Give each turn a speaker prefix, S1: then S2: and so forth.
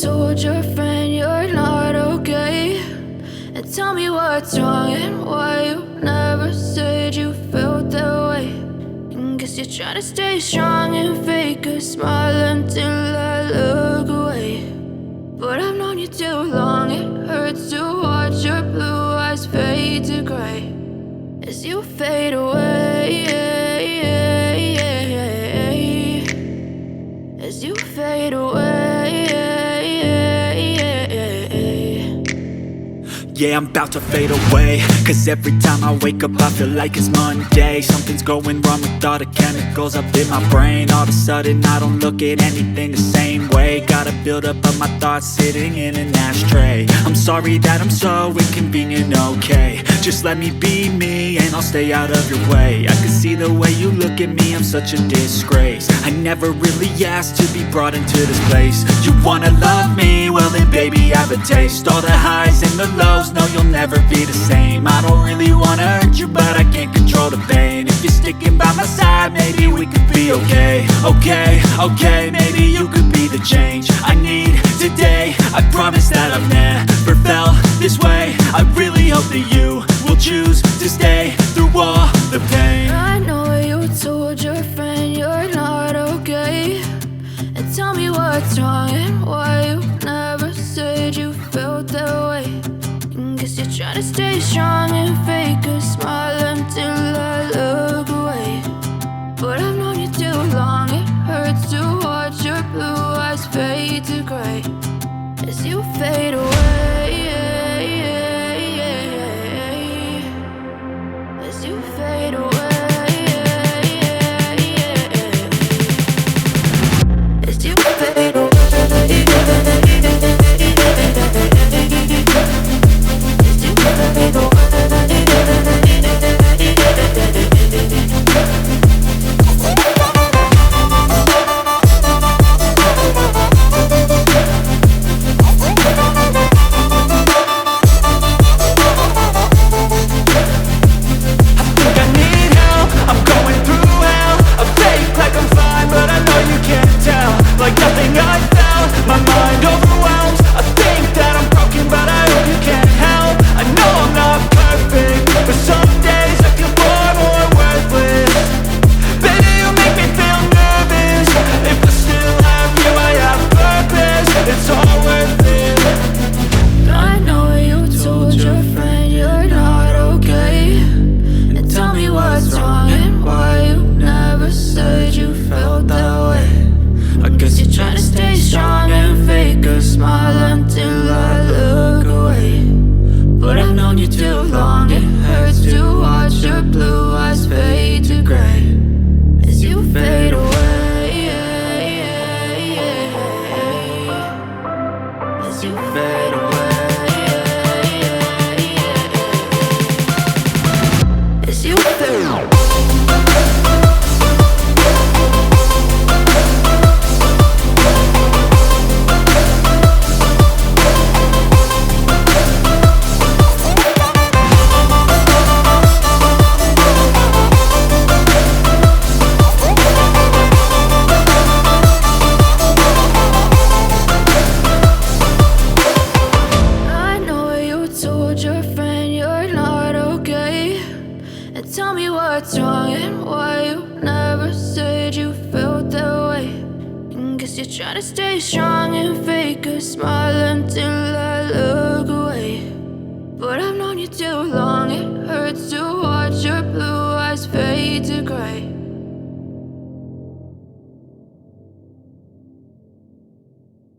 S1: told your friend you're not okay, and tell me what's wrong and why you never said you felt that way. And guess you're trying to stay strong and fake a smile until I look away. But I've known you too long, it hurts to watch your blue eyes fade to gray as you fade away, as you fade away.
S2: Yeah, I'm about to fade away, cause every time I wake up I feel like it's Monday. Something's going wrong with all the chemicals up in my brain. All of a sudden I don't look at anything the same way. Gotta build up of my thoughts sitting in an ashtray. I'm sorry that I'm so inconvenient, okay. Just let me be me and I'll stay out of your way. I can see the way you look at me, I'm such a disgrace. I never really asked to be brought into this place. You wanna love me? Well then baby I have a taste. All the highs and the lows, no you'll never be the same. I don't really wanna hurt you but I can't control the pain. If you're sticking by my side maybe we could be okay. Okay, maybe you could be the change I need today. I promise that I've never felt this way. I really hope that you will choose to stay through all the pain.
S1: I know you told your friend you're not okay, and tell me what's wrong and why you never said you felt that way. And guess you're trying to stay strong and fake a smile until I look away. But I've known you too long, it hurts to watch your blue eyes fade to gray as you fade away, as you fade away, as you fade away.
S2: Like nothing I felt, my mind overwhelmed. I think that I'm broken, but I hope you can't help. I know I'm not perfect, but some days I feel far more worthless. Baby, you make me feel nervous. If I still have you, I have purpose. It's all worth it.
S1: I know you told your friend you're not okay, and tell me what's wrong and why you never said you felt that way. I guess you're trying to stay strong and fake a smile until I look away. But I've known you too long, it hurts to watch your blue eyes fade to gray as you fade away, as you fade away, as you fade away. Your friend you're not okay, and tell me what's wrong and why you never said you felt that way. And guess you're trying to stay strong and fake a smile until I look